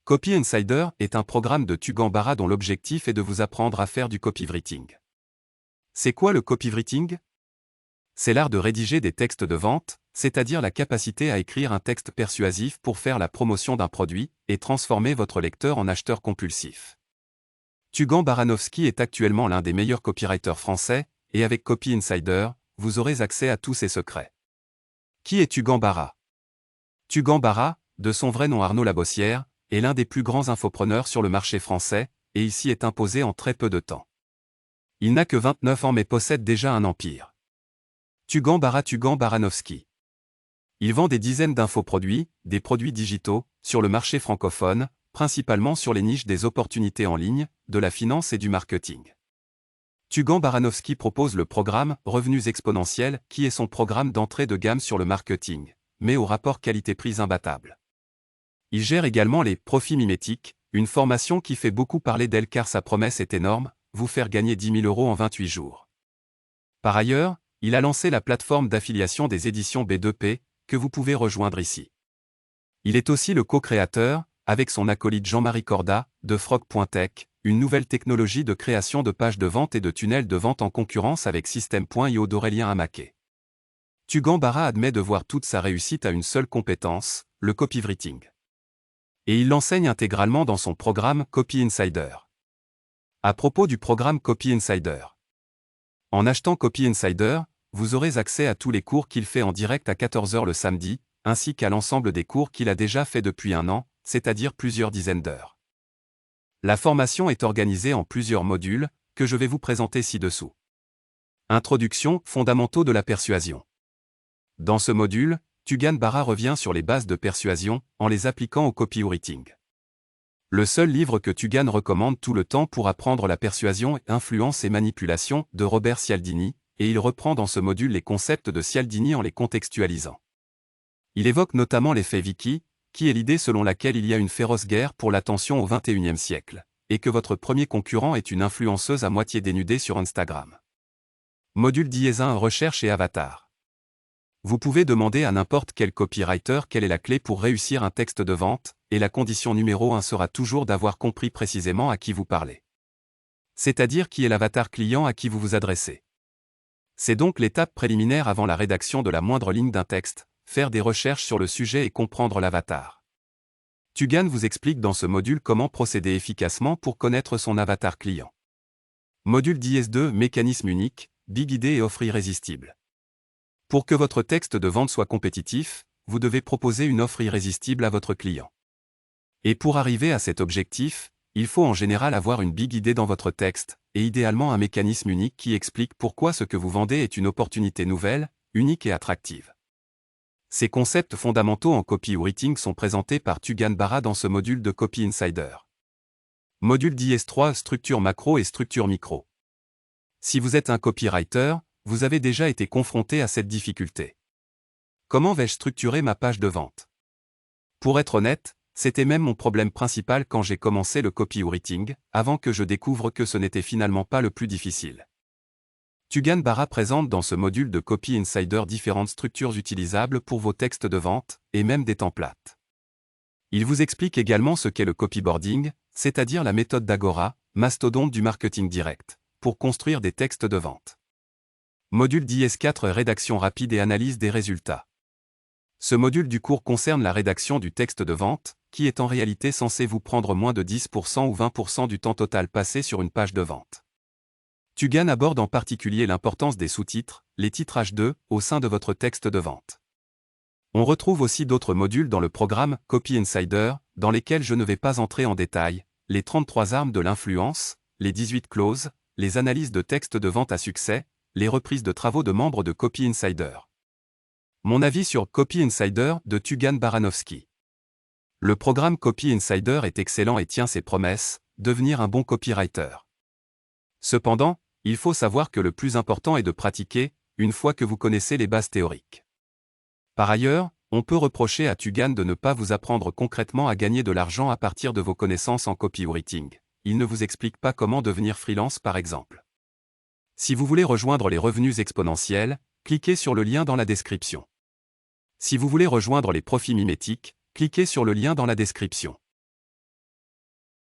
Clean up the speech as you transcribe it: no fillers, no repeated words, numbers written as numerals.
Copy Insider est un programme de Tugan Barra dont l'objectif est de vous apprendre à faire du copywriting. C'est quoi le copywriting? C'est l'art de rédiger des textes de vente, c'est-à-dire la capacité à écrire un texte persuasif pour faire la promotion d'un produit et transformer votre lecteur en acheteur compulsif. Tugan Baranovski est actuellement l'un des meilleurs copywriters français, et avec Copy Insider, vous aurez accès à tous ses secrets. Qui est Tugan Barra? Tugan Barra, de son vrai nom Arnaud Labossière, est l'un des plus grands infopreneurs sur le marché français, et il s'y est imposé en très peu de temps. Il n'a que 29 ans mais possède déjà un empire. Tugan Baranovski. Il vend des dizaines d'infoproduits, des produits digitaux, sur le marché francophone, principalement sur les niches des opportunités en ligne, de la finance et du marketing. Tugan Baranovski propose le programme Revenus exponentiels, qui est son programme d'entrée de gamme sur le marketing, mais au rapport qualité-prix imbattable. Il gère également les profits mimétiques, une formation qui fait beaucoup parler d'elle car sa promesse est énorme, vous faire gagner 10 000 € en 28 jours. Par ailleurs, il a lancé la plateforme d'affiliation des éditions B2P, que vous pouvez rejoindre ici. Il est aussi le co-créateur, avec son acolyte Jean-Marie Corda, de Frog.tech, une nouvelle technologie de création de pages de vente et de tunnels de vente en concurrence avec System.io d'Aurélien Amaquet. Tugan Barra admet de voir toute sa réussite à une seule compétence, le copywriting. Et il l'enseigne intégralement dans son programme Copy Insider. À propos du programme Copy Insider. En achetant Copy Insider, vous aurez accès à tous les cours qu'il fait en direct à 14 h le samedi, ainsi qu'à l'ensemble des cours qu'il a déjà fait depuis un an, c'est-à-dire plusieurs dizaines d'heures. La formation est organisée en plusieurs modules, que je vais vous présenter ci-dessous. Introduction, fondamentaux de la persuasion. Dans ce module, Tugan Barra revient sur les bases de persuasion, en les appliquant au copywriting. Le seul livre que Tugan recommande tout le temps pour apprendre la persuasion est Influence et manipulation, de Robert Cialdini, et il reprend dans ce module les concepts de Cialdini en les contextualisant. Il évoque notamment l'effet Vicky, qui est l'idée selon laquelle il y a une féroce guerre pour l'attention au XXIe siècle, et que votre premier concurrent est une influenceuse à moitié dénudée sur Instagram. Module -1 Recherche et avatar. Vous pouvez demander à n'importe quel copywriter quelle est la clé pour réussir un texte de vente, et la condition numéro 1 sera toujours d'avoir compris précisément à qui vous parlez. C'est-à-dire qui est l'avatar client à qui vous vous adressez. C'est donc l'étape préliminaire avant la rédaction de la moindre ligne d'un texte, faire des recherches sur le sujet et comprendre l'avatar. Tugan vous explique dans ce module comment procéder efficacement pour connaître son avatar client. Module -2 Mécanisme unique, big idée et offre irrésistible. Pour que votre texte de vente soit compétitif, vous devez proposer une offre irrésistible à votre client. Et pour arriver à cet objectif, il faut en général avoir une big idée dans votre texte, et idéalement un mécanisme unique qui explique pourquoi ce que vous vendez est une opportunité nouvelle, unique et attractive. Ces concepts fondamentaux en copywriting sont présentés par Tugan Barra dans ce module de Copy Insider. Module -3 Structure macro et structure micro. Si vous êtes un copywriter, vous avez déjà été confronté à cette difficulté. Comment vais-je structurer ma page de vente? Pour être honnête, c'était même mon problème principal quand j'ai commencé le copywriting, avant que je découvre que ce n'était finalement pas le plus difficile. Tugan Barra présente dans ce module de Copy Insider différentes structures utilisables pour vos textes de vente, et même des templates. Il vous explique également ce qu'est le copyboarding, c'est-à-dire la méthode d'Agora, mastodonte du marketing direct, pour construire des textes de vente. Module -4 Rédaction rapide et analyse des résultats. Ce module du cours concerne la rédaction du texte de vente, qui est en réalité censé vous prendre moins de 10% ou 20% du temps total passé sur une page de vente. Tugan aborde en particulier l'importance des sous-titres, les titrages au sein de votre texte de vente. On retrouve aussi d'autres modules dans le programme Copy Insider, dans lesquels je ne vais pas entrer en détail, les 33 armes de l'influence, les 18 clauses, les analyses de textes de vente à succès, les reprises de travaux de membres de Copy Insider. Mon avis sur Copy Insider de Tugan Baranovski. Le programme Copy Insider est excellent et tient ses promesses, devenir un bon copywriter. Cependant, il faut savoir que le plus important est de pratiquer, une fois que vous connaissez les bases théoriques. Par ailleurs, on peut reprocher à Tugan de ne pas vous apprendre concrètement à gagner de l'argent à partir de vos connaissances en copywriting. Il ne vous explique pas comment devenir freelance par exemple. Si vous voulez rejoindre les revenus exponentiels, cliquez sur le lien dans la description. Si vous voulez rejoindre les profits mimétiques, cliquez sur le lien dans la description.